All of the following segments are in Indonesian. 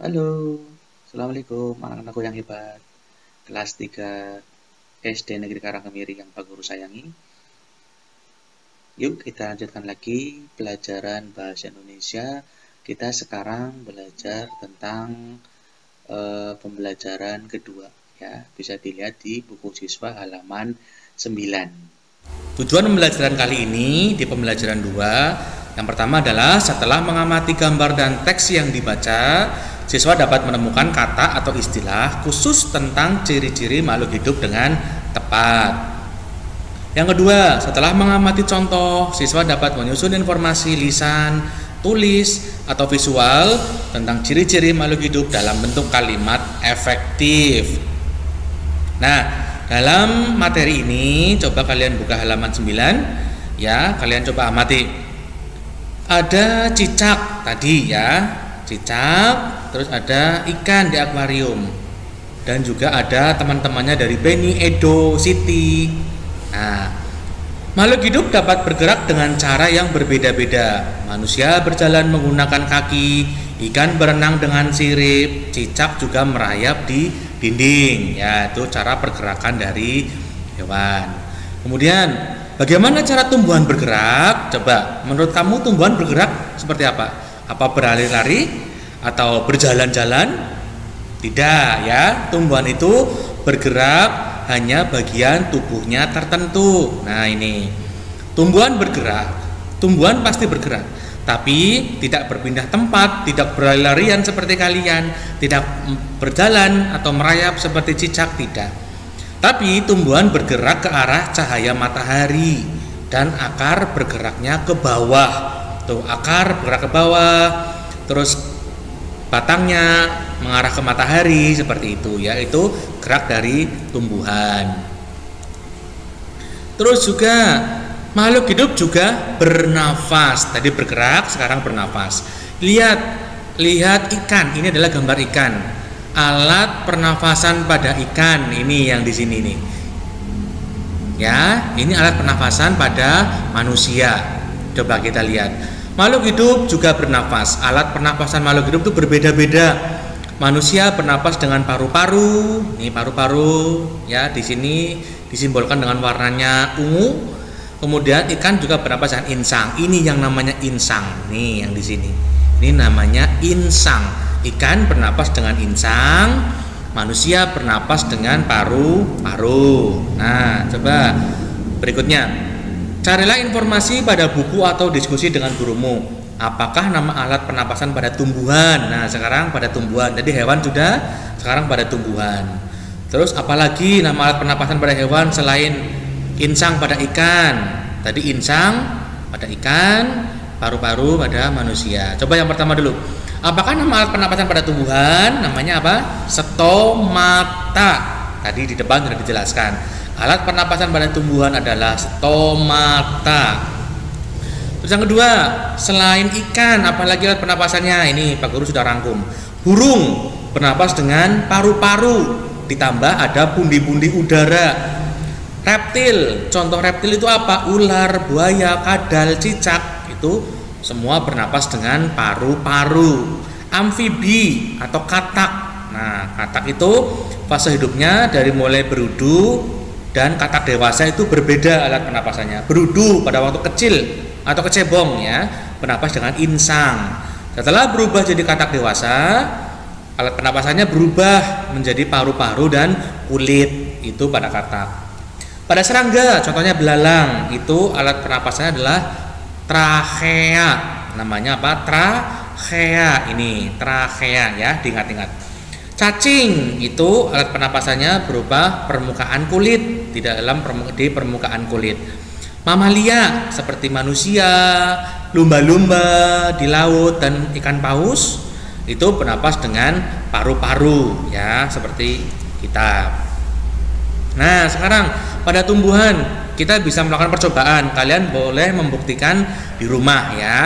Halo, Assalamualaikum anak-anakku yang hebat. Kelas 3 SD Negeri Karangkemiri yang Pak Guru sayangi. Yuk kita lanjutkan lagi pelajaran Bahasa Indonesia. Kita sekarang belajar tentang pembelajaran kedua. Ya, bisa dilihat di buku siswa halaman 9. Tujuan pembelajaran kali ini di pembelajaran 2, yang pertama adalah setelah mengamati gambar dan teks yang dibaca, siswa dapat menemukan kata atau istilah khusus tentang ciri-ciri makhluk hidup dengan tepat. Yang kedua, setelah mengamati contoh, siswa dapat menyusun informasi lisan, tulis, atau visual tentang ciri-ciri makhluk hidup dalam bentuk kalimat efektif. Nah, dalam materi ini coba kalian buka halaman 9 ya, kalian coba amati. Ada cicak tadi ya, cicak, terus ada ikan di akuarium, dan juga ada teman-temannya dari Benny, Edo, Siti. Nah, makhluk hidup dapat bergerak dengan cara yang berbeda-beda. Manusia berjalan menggunakan kaki, ikan berenang dengan sirip, cicak juga merayap di dinding. Ya, itu cara pergerakan dari hewan. Kemudian, bagaimana cara tumbuhan bergerak? Coba, menurut kamu tumbuhan bergerak seperti apa? Apa berlari-lari atau berjalan-jalan? Tidak ya, tumbuhan itu bergerak hanya bagian tubuhnya tertentu. Nah, ini tumbuhan bergerak, tumbuhan pasti bergerak, tapi tidak berpindah tempat, tidak berlari-larian seperti kalian, tidak berjalan atau merayap seperti cicak, tidak. Tapi tumbuhan bergerak ke arah cahaya matahari dan akar bergeraknya ke bawah. Tuh, akar bergerak ke bawah, terus batangnya mengarah ke matahari seperti itu, yaitu gerak dari tumbuhan. Terus juga makhluk hidup juga bernafas. Tadi bergerak, sekarang bernafas. Lihat ikan. Ini adalah gambar ikan. Alat pernafasan pada ikan. Ini yang di sini nih. Ya, ini alat pernafasan pada manusia. Coba kita lihat. Makhluk hidup juga bernafas. Alat pernapasan makhluk hidup itu berbeda-beda. Manusia bernapas dengan paru-paru. Ini paru-paru. Ya, di sini disimbolkan dengan warnanya ungu. Kemudian ikan juga bernapas dengan insang. Ini yang namanya insang. Nih yang di sini. Ini namanya insang. Ikan bernapas dengan insang. Manusia bernapas dengan paru-paru. Nah, coba berikutnya. Carilah informasi pada buku atau diskusi dengan gurumu. Apakah nama alat pernapasan pada tumbuhan? Nah, sekarang pada tumbuhan. Jadi hewan sudah, sekarang pada tumbuhan. Terus apalagi nama alat pernapasan pada hewan selain insang pada ikan? Tadi insang pada ikan, paru-paru pada manusia. Coba yang pertama dulu. Apakah nama alat pernapasan pada tumbuhan? Namanya apa? Stomata. Tadi di depan sudah dijelaskan. Alat pernapasan pada tumbuhan adalah stomata. Terus yang kedua, selain ikan, apalagi alat pernapasannya? Ini Pak Guru sudah rangkum. Burung bernapas dengan paru-paru, ditambah ada pundi-pundi udara. Reptil, contoh reptil itu apa? Ular, buaya, kadal, cicak, itu semua bernapas dengan paru-paru. Amfibi atau katak. Nah, katak itu fase hidupnya dari mulai berudu dan katak dewasa itu berbeda alat pernapasannya. Berudu pada waktu kecil atau kecebong ya, bernapas dengan insang. Setelah berubah jadi katak dewasa, alat pernapasannya berubah menjadi paru-paru dan kulit, itu pada katak. Pada serangga, contohnya belalang, itu alat pernapasannya adalah trachea. Namanya apa? Trachea. Ini trachea ya, diingat-ingat. Cacing itu alat pernapasannya berupa permukaan kulit, di permukaan kulit. Mamalia seperti manusia, lumba-lumba di laut, dan ikan paus itu bernapas dengan paru-paru ya, seperti kita. Nah, sekarang pada tumbuhan kita bisa melakukan percobaan. Kalian boleh membuktikan di rumah ya.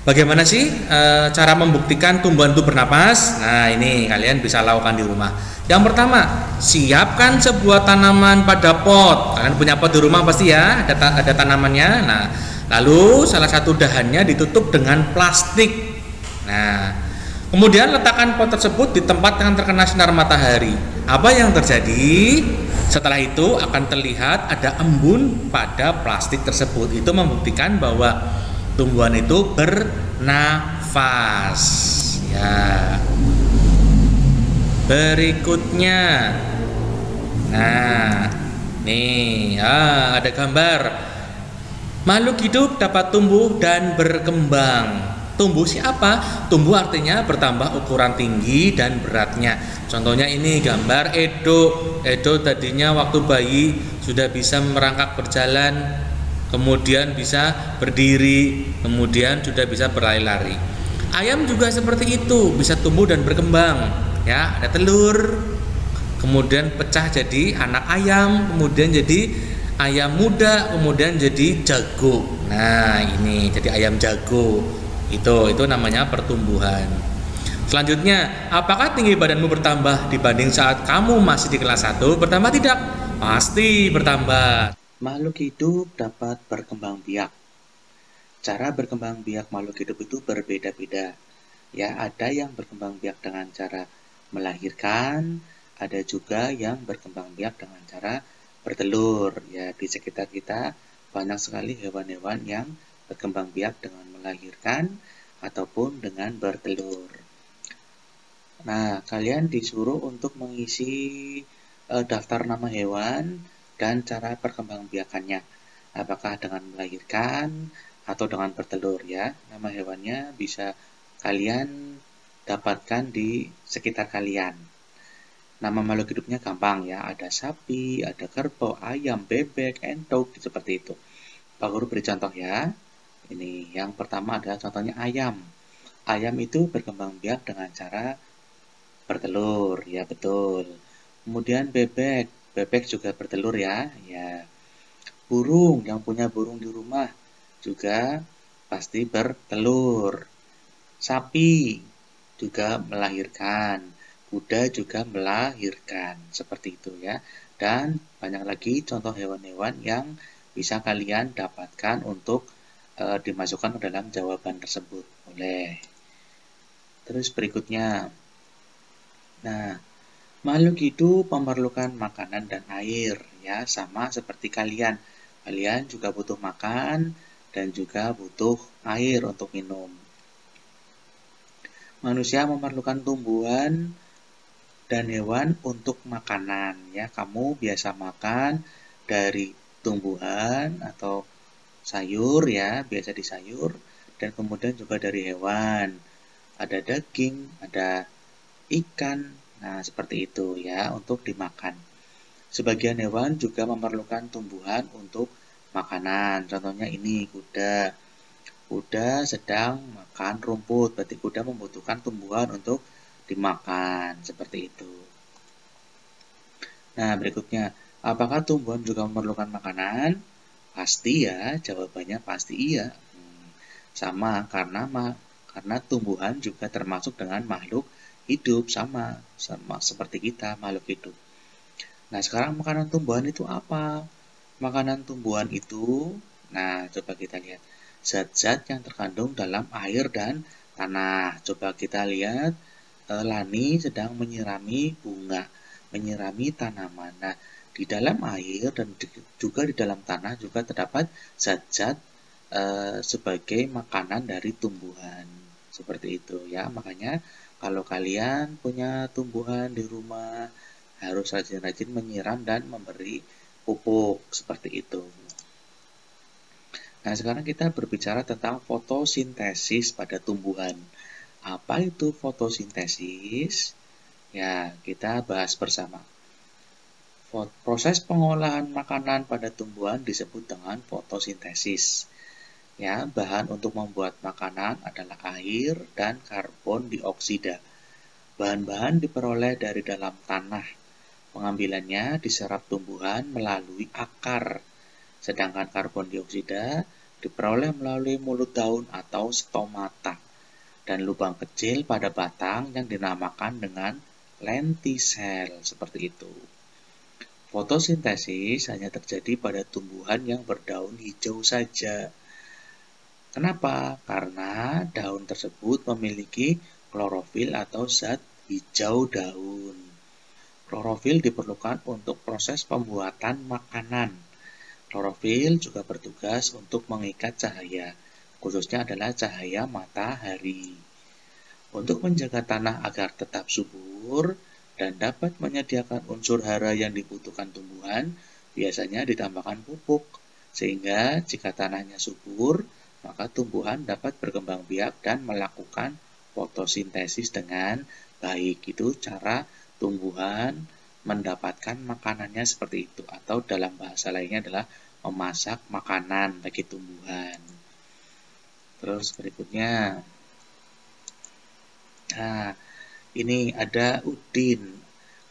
Bagaimana sih cara membuktikan tumbuhan itu bernapas? Nah, ini kalian bisa lakukan di rumah. Yang pertama, siapkan sebuah tanaman pada pot. Kalian punya pot di rumah pasti ya, ada tanamannya. Nah, lalu salah satu dahannya ditutup dengan plastik. Nah, Kemudian letakkan pot tersebut di tempat yang terkena sinar matahari. Apa yang terjadi? Setelah itu akan terlihat ada embun pada plastik tersebut. Itu membuktikan bahwa tumbuhan itu bernafas. Ya. Berikutnya. Nah, nih, ada gambar. Makhluk hidup dapat tumbuh dan berkembang. Tumbuh siapa? Tumbuh artinya bertambah ukuran tinggi dan beratnya. Contohnya ini gambar Edo. Edo tadinya waktu bayi sudah bisa merangkak berjalan, kemudian bisa berdiri, kemudian sudah bisa berlari-lari. Ayam juga seperti itu, bisa tumbuh dan berkembang. Ya, ada telur, kemudian pecah jadi anak ayam, kemudian jadi ayam muda, kemudian jadi jago. Nah, ini jadi ayam jago. Itu namanya pertumbuhan. Selanjutnya, apakah tinggi badanmu bertambah dibanding saat kamu masih di kelas 1? Bertambah tidak? Pasti bertambah. Makhluk hidup dapat berkembang biak. Cara berkembang biak makhluk hidup itu berbeda-beda. Ya, ada yang berkembang biak dengan cara melahirkan, ada juga yang berkembang biak dengan cara bertelur. Ya, di sekitar kita banyak sekali hewan-hewan yang berkembang biak dengan melahirkan ataupun dengan bertelur. Nah, kalian disuruh untuk mengisi daftar nama hewan dan cara perkembangbiakannya. Apakah dengan melahirkan atau dengan bertelur ya. Nama hewannya bisa kalian dapatkan di sekitar kalian. Nama makhluk hidupnya gampang ya. Ada sapi, ada kerbau, ayam, bebek, entok, seperti itu. Pak Guru beri contoh ya. Ini yang pertama adalah contohnya ayam. Ayam itu berkembang biak dengan cara bertelur, ya betul. Kemudian bebek, bebek juga bertelur ya. Ya. Burung, yang punya burung di rumah juga pasti bertelur. Sapi juga melahirkan, kuda juga melahirkan, seperti itu ya. Dan banyak lagi contoh hewan-hewan yang bisa kalian dapatkan untuk dimasukkan ke dalam jawaban tersebut. Boleh. Terus berikutnya. Nah, makhluk hidup memerlukan makanan dan air ya, sama seperti kalian. Kalian juga butuh makan dan juga butuh air untuk minum. Manusia memerlukan tumbuhan dan hewan untuk makanan ya. Kamu biasa makan dari tumbuhan atau sayur ya, biasa di sayur, dan kemudian juga dari hewan. Ada daging, ada ikan, nah seperti itu ya, untuk dimakan. Sebagian hewan juga memerlukan tumbuhan untuk makanan. Contohnya ini kuda. Kuda sedang makan rumput, berarti kuda membutuhkan tumbuhan untuk dimakan, seperti itu. Nah, berikutnya, apakah tumbuhan juga memerlukan makanan? Pasti ya, jawabannya pasti iya. Sama, karena tumbuhan juga termasuk dengan makhluk hidup, sama seperti kita, makhluk hidup. Nah, sekarang makanan tumbuhan itu apa? Makanan tumbuhan itu, nah coba kita lihat, zat-zat yang terkandung dalam air dan tanah. Coba kita lihat, Lani sedang menyirami bunga, menyirami tanaman. Nah, di dalam air dan juga di dalam tanah juga terdapat zat-zat sebagai makanan dari tumbuhan. Seperti itu ya. Makanya kalau kalian punya tumbuhan di rumah, harus rajin-rajin menyiram dan memberi pupuk seperti itu. Nah, sekarang kita berbicara tentang fotosintesis pada tumbuhan. Apa itu fotosintesis? Ya, kita bahas bersama. Proses pengolahan makanan pada tumbuhan disebut dengan fotosintesis. Ya, bahan untuk membuat makanan adalah air dan karbon dioksida. Bahan-bahan diperoleh dari dalam tanah. Pengambilannya diserap tumbuhan melalui akar. Sedangkan karbon dioksida diperoleh melalui mulut daun atau stomata dan lubang kecil pada batang yang dinamakan dengan lentisel, seperti itu. Fotosintesis hanya terjadi pada tumbuhan yang berdaun hijau saja. Kenapa? Karena daun tersebut memiliki klorofil atau zat hijau daun. Klorofil diperlukan untuk proses pembuatan makanan. Klorofil juga bertugas untuk mengikat cahaya, khususnya adalah cahaya matahari. Untuk menjaga tanah agar tetap subur dan dapat menyediakan unsur hara yang dibutuhkan tumbuhan, biasanya ditambahkan pupuk, sehingga jika tanahnya subur, maka tumbuhan dapat berkembang biak dan melakukan fotosintesis dengan baik. Itu cara tumbuhan mendapatkan makanannya seperti itu, atau dalam bahasa lainnya adalah memasak makanan bagi tumbuhan. Terus berikutnya, nah ini ada Udin.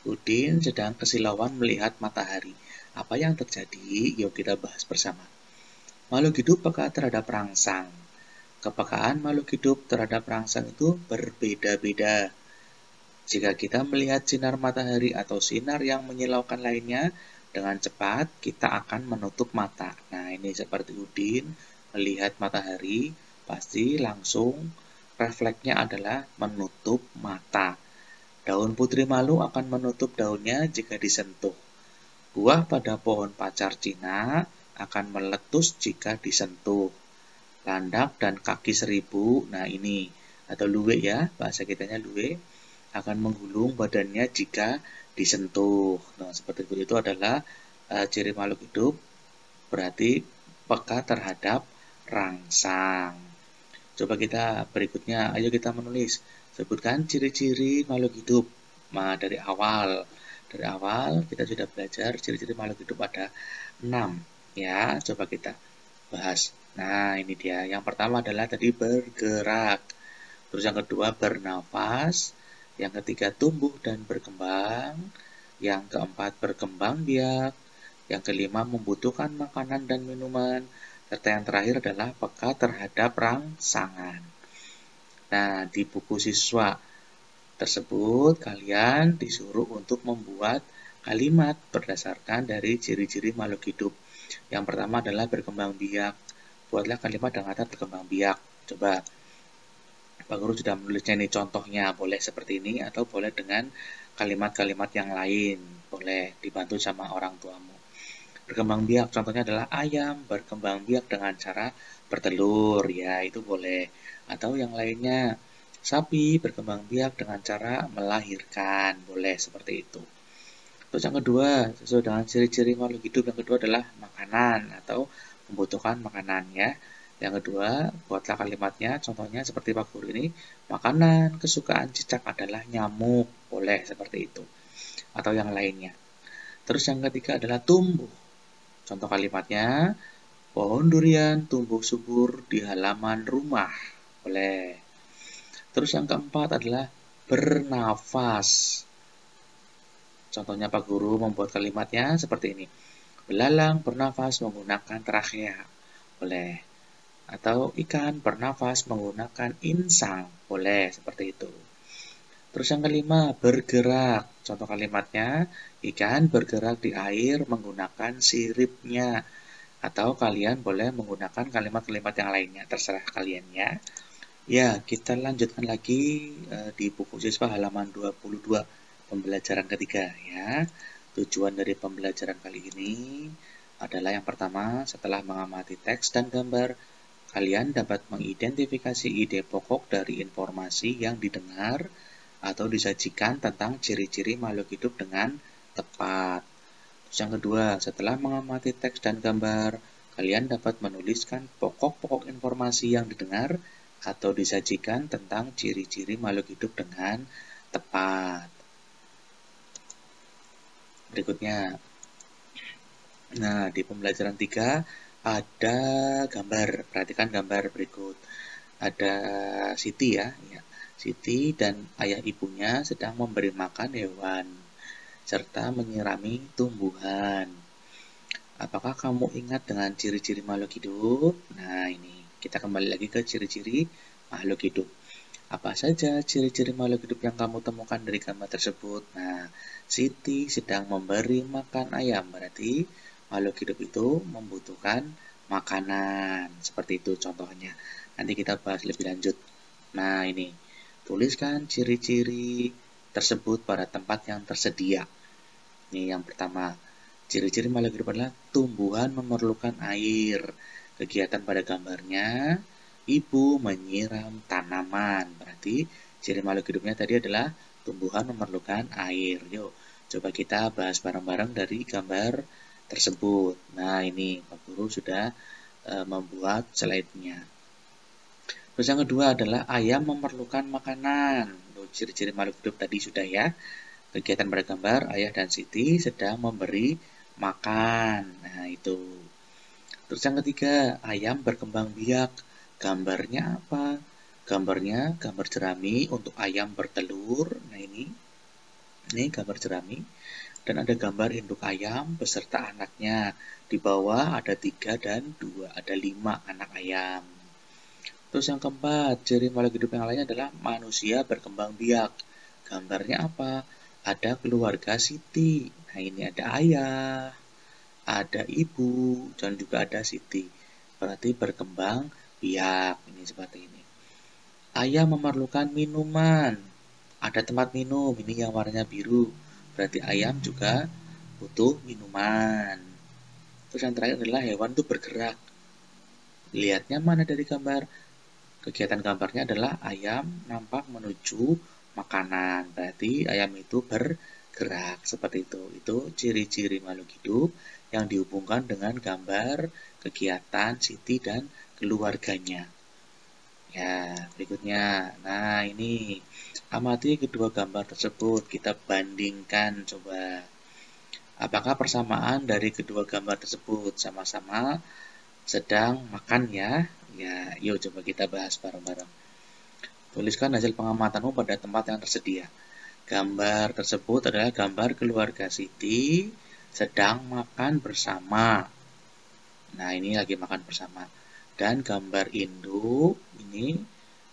Udin sedang kesilauan melihat matahari. Apa yang terjadi? Yuk kita bahas bersama. Makhluk hidup peka terhadap rangsang. Kepekaan makhluk hidup terhadap rangsang itu berbeda-beda. Jika kita melihat sinar matahari atau sinar yang menyilaukan lainnya dengan cepat, kita akan menutup mata. Nah, ini seperti Udin melihat matahari, pasti langsung refleksnya adalah menutup mata. Daun putri malu akan menutup daunnya jika disentuh. Buah pada pohon pacar Cina akan meletus jika disentuh. Landak dan kaki seribu, nah ini, atau luwe ya, bahasa kitanya luwe, akan menggulung badannya jika disentuh. Nah, seperti itu adalah ciri makhluk hidup, berarti peka terhadap rangsang. Coba kita berikutnya, ayo kita menulis. Sebutkan ciri-ciri makhluk hidup. Nah, dari awal kita sudah belajar ciri-ciri makhluk hidup ada 6. Ya, coba kita bahas. Nah, ini dia. Yang pertama adalah tadi bergerak. Terus yang kedua bernafas. Yang ketiga tumbuh dan berkembang. Yang keempat berkembang biak. Yang kelima membutuhkan makanan dan minuman. Serta yang terakhir adalah peka terhadap rangsangan. Nah, di buku siswa tersebut kalian disuruh untuk membuat kalimat berdasarkan dari ciri-ciri makhluk hidup. Yang pertama adalah berkembang biak. Buatlah kalimat dengan kata berkembang biak. Coba, Pak Guru sudah menulisnya, ini contohnya. Boleh seperti ini atau boleh dengan kalimat-kalimat yang lain. Boleh dibantu sama orang tuamu. Berkembang biak contohnya adalah ayam berkembang biak dengan cara bertelur. Ya, itu boleh. Atau yang lainnya, sapi berkembang biak dengan cara melahirkan. Boleh seperti itu. Terus yang kedua, sesuai dengan ciri-ciri makhluk hidup, yang kedua adalah makanan atau membutuhkan makanan ya. Yang kedua, buatlah kalimatnya, contohnya seperti Pak Guru ini, makanan kesukaan cicak adalah nyamuk. Boleh seperti itu. Atau yang lainnya. Terus yang ketiga adalah tumbuh. Contoh kalimatnya, pohon durian tumbuh subur di halaman rumah. Boleh. Terus yang keempat adalah bernafas. Contohnya Pak Guru membuat kalimatnya seperti ini. Belalang bernafas menggunakan trakea. Boleh. Atau ikan bernafas menggunakan insang. Boleh, seperti itu. Terus yang kelima, bergerak. Contoh kalimatnya, ikan bergerak di air menggunakan siripnya. Atau kalian boleh menggunakan kalimat-kalimat yang lainnya. Terserah kalian ya. Ya, kita lanjutkan lagi di buku siswa halaman 22. Pembelajaran ketiga ya. Tujuan dari pembelajaran kali ini adalah yang pertama, setelah mengamati teks dan gambar, kalian dapat mengidentifikasi ide pokok dari informasi yang didengar atau disajikan tentang ciri-ciri makhluk hidup dengan tepat. Terus yang kedua, setelah mengamati teks dan gambar, kalian dapat menuliskan pokok-pokok informasi yang didengar atau disajikan tentang ciri-ciri makhluk hidup dengan tepat. Berikutnya, nah di pembelajaran 3 ada gambar. Perhatikan gambar berikut. Ada Siti ya. Siti dan ayah ibunya sedang memberi makan hewan serta menyirami tumbuhan. Apakah kamu ingat dengan ciri-ciri makhluk hidup? Nah ini, kita kembali lagi ke ciri-ciri makhluk hidup. Apa saja ciri-ciri makhluk hidup yang kamu temukan dari gambar tersebut? Nah, Siti sedang memberi makan ayam, berarti makhluk hidup itu membutuhkan makanan. Seperti itu contohnya. Nanti kita bahas lebih lanjut. Nah ini, Tuliskan ciri-ciri tersebut pada tempat yang tersedia. Ini yang pertama. Ciri-ciri makhluk hidup adalah tumbuhan memerlukan air. Kegiatan pada gambarnya, ibu menyiram tanaman. Berarti ciri makhluk hidupnya tadi adalah tumbuhan memerlukan air. Yuk, coba kita bahas bareng-bareng dari gambar tersebut. Nah, ini Pak Guru sudah membuat slide-nya. Terus yang kedua adalah ayam memerlukan makanan. Ciri-ciri makhluk hidup tadi sudah ya. Kegiatan pada gambar, ayah dan Siti sedang memberi makan. Nah, itu. Terus yang ketiga, ayam berkembang biak. Gambarnya apa? Gambarnya gambar jerami untuk ayam bertelur. Nah, ini gambar jerami. Dan ada gambar induk ayam beserta anaknya. Di bawah ada 3 dan 2, ada 5 anak ayam. Terus yang keempat, ciri makhluk hidup yang lainnya adalah manusia berkembang biak. Gambarnya apa? Ada keluarga Siti. Nah, ini ada ayah, ada ibu, dan juga ada Siti. Berarti berkembang biak. Ini seperti ini. Ayah memerlukan minuman. Ada tempat minum. Ini yang warnanya biru. Berarti ayam juga butuh minuman. Terus yang terakhir adalah hewan itu bergerak. Lihatnya mana dari gambar? Kegiatan gambarnya adalah ayam nampak menuju makanan. Berarti ayam itu bergerak seperti itu. Itu ciri-ciri makhluk hidup yang dihubungkan dengan gambar kegiatan Siti dan keluarganya. Ya, berikutnya. Nah, ini amati kedua gambar tersebut. Kita bandingkan coba. Apakah persamaan dari kedua gambar tersebut? Sama-sama sedang makan ya. Ya, yuk coba kita bahas bareng-bareng. Tuliskan hasil pengamatanmu pada tempat yang tersedia. Gambar tersebut adalah gambar keluarga Siti sedang makan bersama. Nah, ini lagi makan bersama. Dan gambar induk, ini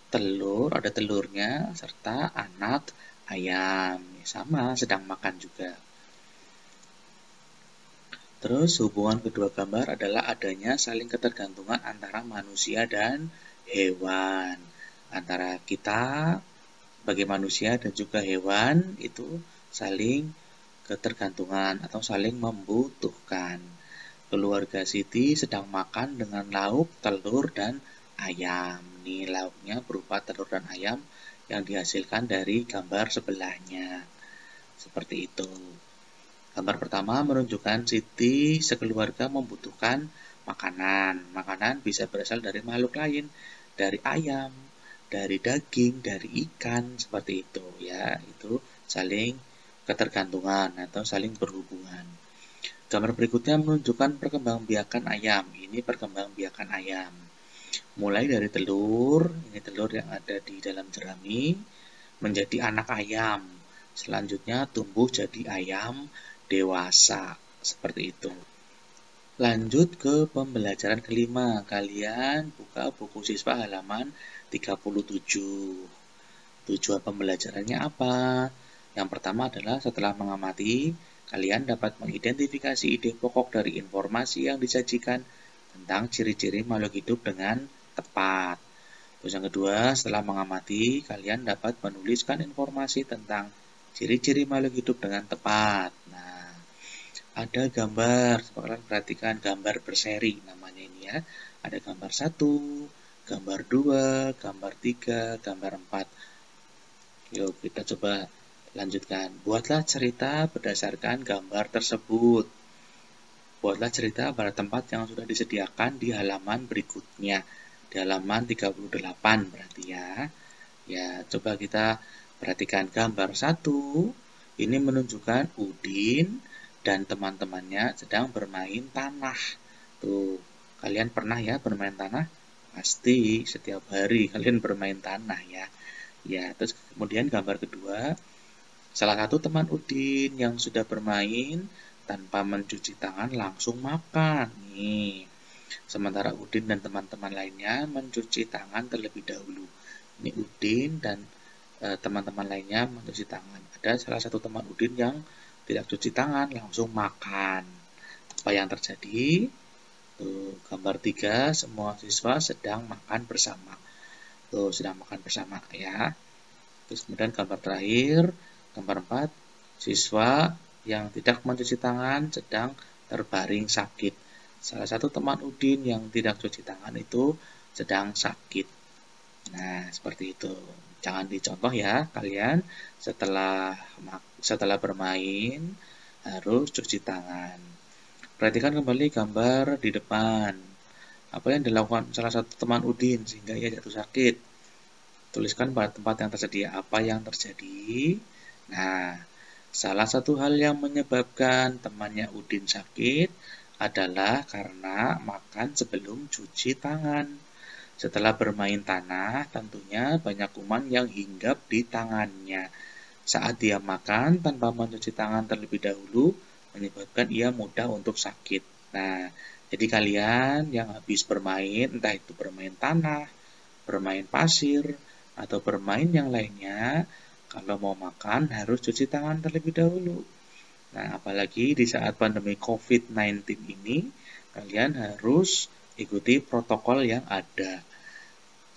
telur, ada telurnya, serta anak ayam. Sama, sedang makan juga. Terus hubungan kedua gambar adalah adanya saling ketergantungan antara manusia dan hewan. Antara kita sebagai manusia dan juga hewan itu saling ketergantungan atau saling membutuhkan. Keluarga Siti sedang makan dengan lauk, telur, dan ayam. Ini lauknya berupa telur dan ayam yang dihasilkan dari gambar sebelahnya. Seperti itu. Gambar pertama menunjukkan Siti sekeluarga membutuhkan makanan. Makanan bisa berasal dari makhluk lain, dari ayam, dari daging, dari ikan, seperti itu ya. Itu saling ketergantungan atau saling berhubungan. Gambar berikutnya menunjukkan perkembangbiakan ayam. Ini perkembangbiakan ayam. Mulai dari telur, ini telur yang ada di dalam jerami, menjadi anak ayam. Selanjutnya tumbuh jadi ayam dewasa, seperti itu. Lanjut ke pembelajaran kelima. Kalian buka buku siswa halaman 37. Tujuan pembelajarannya apa? Yang pertama adalah setelah mengamati, kalian dapat mengidentifikasi ide pokok dari informasi yang disajikan tentang ciri-ciri makhluk hidup dengan tepat. Terus yang kedua, setelah mengamati, kalian dapat menuliskan informasi tentang ciri-ciri makhluk hidup dengan tepat. Nah, ada gambar, kalian perhatikan gambar berseri namanya ini ya. Ada gambar 1, gambar 2, gambar 3, gambar 4. Yuk kita coba lanjutkan. Buatlah cerita berdasarkan gambar tersebut. Buatlah cerita pada tempat yang sudah disediakan di halaman berikutnya. Di halaman 38 berarti ya. Ya, coba kita perhatikan gambar 1. Ini menunjukkan Udin dan teman-temannya sedang bermain tanah. Tuh, kalian pernah ya bermain tanah? Pasti setiap hari kalian bermain tanah ya. Ya, terus kemudian gambar kedua, salah satu teman Udin yang sudah bermain tanpa mencuci tangan langsung makan. Nih, sementara Udin dan teman-teman lainnya mencuci tangan terlebih dahulu. Ini Udin dan teman-teman lainnya mencuci tangan. Ada salah satu teman Udin yang tidak cuci tangan, langsung makan. Apa yang terjadi? Tuh, gambar 3, semua siswa sedang makan bersama. Tuh, sedang makan bersama ya. Terus kemudian gambar terakhir, gambar 4, siswa yang tidak mencuci tangan sedang terbaring sakit. Salah satu teman Udin yang tidak cuci tangan itu sedang sakit. Nah, seperti itu. Jangan dicontoh ya kalian, setelah bermain harus cuci tangan. Perhatikan kembali gambar di depan. Apa yang dilakukan salah satu teman Udin sehingga ia jatuh sakit? Tuliskan pada tempat yang tersedia apa yang terjadi. Nah, salah satu hal yang menyebabkan temannya Udin sakit adalah karena makan sebelum cuci tangan. Setelah bermain tanah, tentunya banyak kuman yang hinggap di tangannya. Saat dia makan tanpa mencuci tangan terlebih dahulu, menyebabkan ia mudah untuk sakit. Nah, jadi kalian yang habis bermain, entah itu bermain tanah, bermain pasir, atau bermain yang lainnya, kalau mau makan harus cuci tangan terlebih dahulu. Nah, apalagi di saat pandemi COVID-19 ini, kalian harus ikuti protokol yang ada.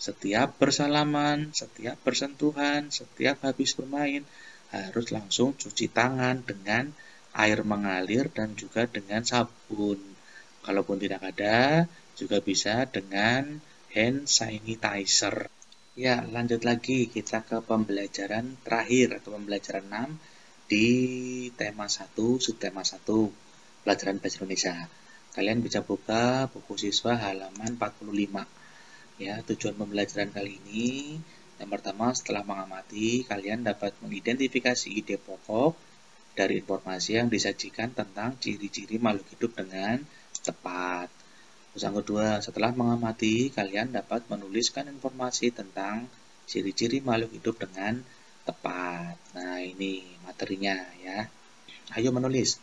Setiap bersalaman, setiap bersentuhan, setiap habis bermain, harus langsung cuci tangan dengan air mengalir dan juga dengan sabun. Kalaupun tidak ada, juga bisa dengan hand sanitizer. Ya, lanjut lagi kita ke pembelajaran terakhir atau pembelajaran 6 di tema 1, subtema 1, pelajaran bahasa Indonesia. Kalian bisa buka buku siswa halaman 45. Ya, tujuan pembelajaran kali ini yang pertama, setelah mengamati, kalian dapat mengidentifikasi ide pokok dari informasi yang disajikan tentang ciri-ciri makhluk hidup dengan tepat. Terus yang kedua, setelah mengamati, kalian dapat menuliskan informasi tentang ciri-ciri makhluk hidup dengan tepat. Nah, ini materinya ya. Ayo menulis.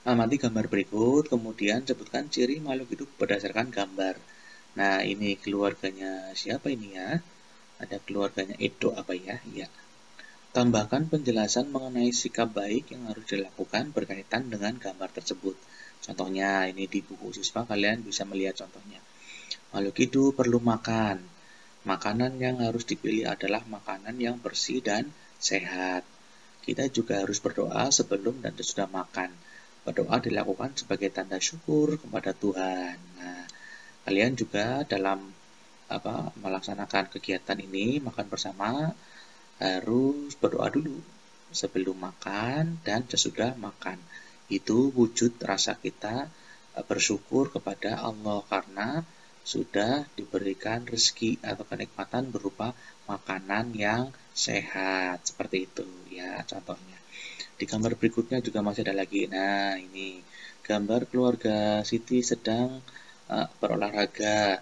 Amati gambar berikut, kemudian sebutkan ciri makhluk hidup berdasarkan gambar. Nah, ini keluarganya siapa ini ya? Ada keluarganya Edo apa ya? Ya. Tambahkan penjelasan mengenai sikap baik yang harus dilakukan berkaitan dengan gambar tersebut. Contohnya, ini di buku siswa kalian bisa melihat contohnya. Makhluk hidup perlu makan. Makanan yang harus dipilih adalah makanan yang bersih dan sehat. Kita juga harus berdoa sebelum dan sesudah makan. Berdoa dilakukan sebagai tanda syukur kepada Tuhan. Nah, kalian juga dalam melaksanakan kegiatan ini, makan bersama, harus berdoa dulu sebelum makan dan sesudah makan. Itu wujud rasa kita bersyukur kepada Allah karena sudah diberikan rezeki atau kenikmatan berupa makanan yang sehat. Seperti itu ya contohnya. Di gambar berikutnya juga masih ada lagi. Nah, ini gambar keluarga Siti sedang berolahraga.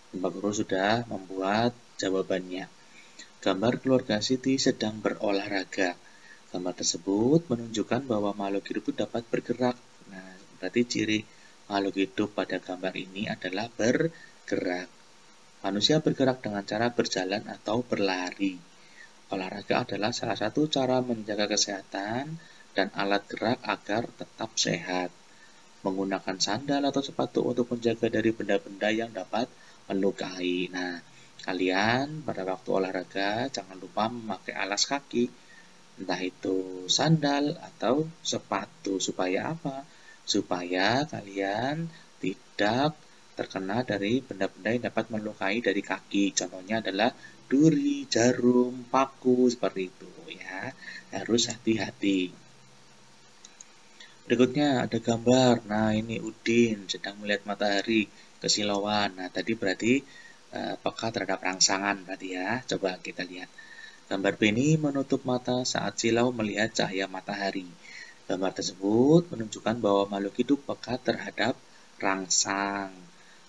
Mbak Guru sudah membuat jawabannya. Gambar keluarga Siti sedang berolahraga. Gambar tersebut menunjukkan bahwa makhluk hidup itu dapat bergerak. Nah, berarti ciri makhluk hidup pada gambar ini adalah bergerak. Manusia bergerak dengan cara berjalan atau berlari. Olahraga adalah salah satu cara menjaga kesehatan dan alat gerak agar tetap sehat. Menggunakan sandal atau sepatu untuk menjaga dari benda-benda yang dapat melukai. Nah, kalian pada waktu olahraga jangan lupa memakai alas kaki, entah itu sandal atau sepatu. Supaya apa? Supaya kalian tidak terkena dari benda-benda yang dapat melukai dari kaki. Contohnya adalah duri, jarum, paku, seperti itu ya. Harus hati-hati. Berikutnya ada gambar. Nah, ini Udin sedang melihat matahari kesilauan. Nah, tadi berarti peka terhadap rangsangan berarti ya. Coba kita lihat. Gambar B ini menutup mata saat silau melihat cahaya matahari. Gambar tersebut menunjukkan bahwa makhluk hidup peka terhadap rangsang.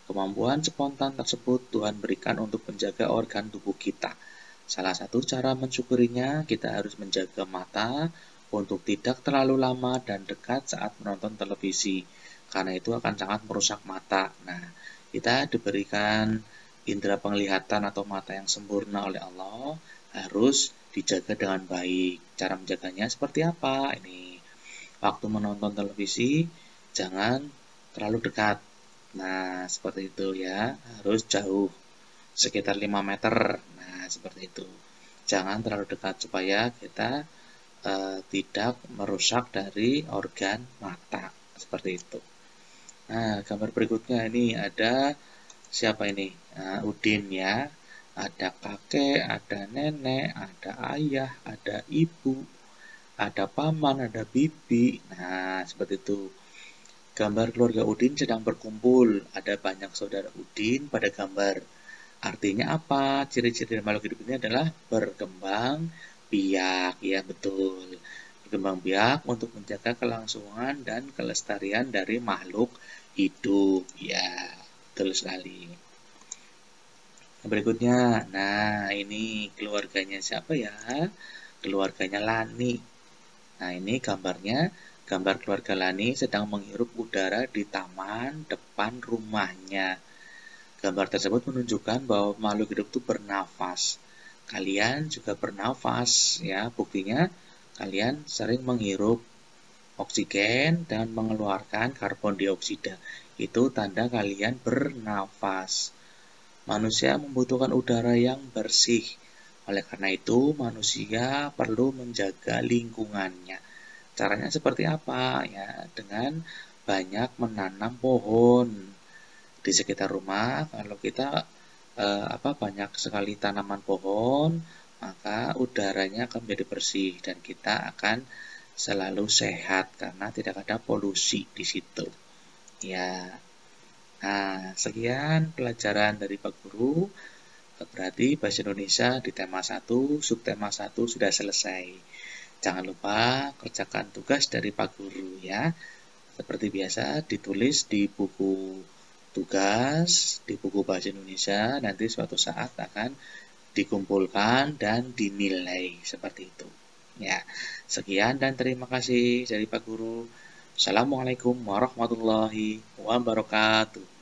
Kemampuan spontan tersebut Tuhan berikan untuk menjaga organ tubuh kita. Salah satu cara mensyukurinya, kita harus menjaga mata untuk tidak terlalu lama dan dekat saat menonton televisi, karena itu akan sangat merusak mata. Nah, kita diberikan indera penglihatan atau mata yang sempurna oleh Allah, harus dijaga dengan baik. Cara menjaganya seperti apa? Ini, waktu menonton televisi, jangan terlalu dekat. Nah, seperti itu ya, harus jauh, sekitar 5 meter. Nah, seperti itu. jangan terlalu dekat supaya kita tidak merusak dari organ mata, seperti itu. Nah, gambar berikutnya ini ada siapa ini? Nah, Udin ya. Ada kakek, ada nenek, ada ayah, ada ibu, ada paman, ada bibi. Nah, seperti itu. Gambar keluarga Udin sedang berkumpul. Ada banyak saudara Udin pada gambar. Artinya apa? Ciri-ciri makhluk hidup ini adalah berkembang biak. Ya, betul. Berkembang biak untuk menjaga kelangsungan dan kelestarian dari makhluk hidup. Ya, betul sekali. Berikutnya, nah ini keluarganya siapa ya? Keluarganya Lani. Nah ini gambarnya, gambar keluarga Lani sedang menghirup udara di taman depan rumahnya. Gambar tersebut menunjukkan bahwa makhluk hidup itu bernafas. Kalian juga bernafas ya, buktinya kalian sering menghirup oksigen dan mengeluarkan karbon dioksida. Itu tanda kalian bernafas. Manusia membutuhkan udara yang bersih. Oleh karena itu, manusia perlu menjaga lingkungannya. Caranya seperti apa? Ya, dengan banyak menanam pohon di sekitar rumah. Kalau kita banyak sekali tanaman pohon, maka udaranya akan menjadi bersih dan kita akan selalu sehat karena tidak ada polusi di situ. Ya. Nah, sekian pelajaran dari Pak Guru. Berarti Bahasa Indonesia di tema 1, subtema 1 sudah selesai. Jangan lupa kerjakan tugas dari Pak Guru ya. Seperti biasa ditulis di buku tugas, di buku Bahasa Indonesia, nanti suatu saat akan dikumpulkan dan dinilai seperti itu. Ya, sekian dan terima kasih dari Pak Guru. Assalamualaikum warahmatullahi wabarakatuh.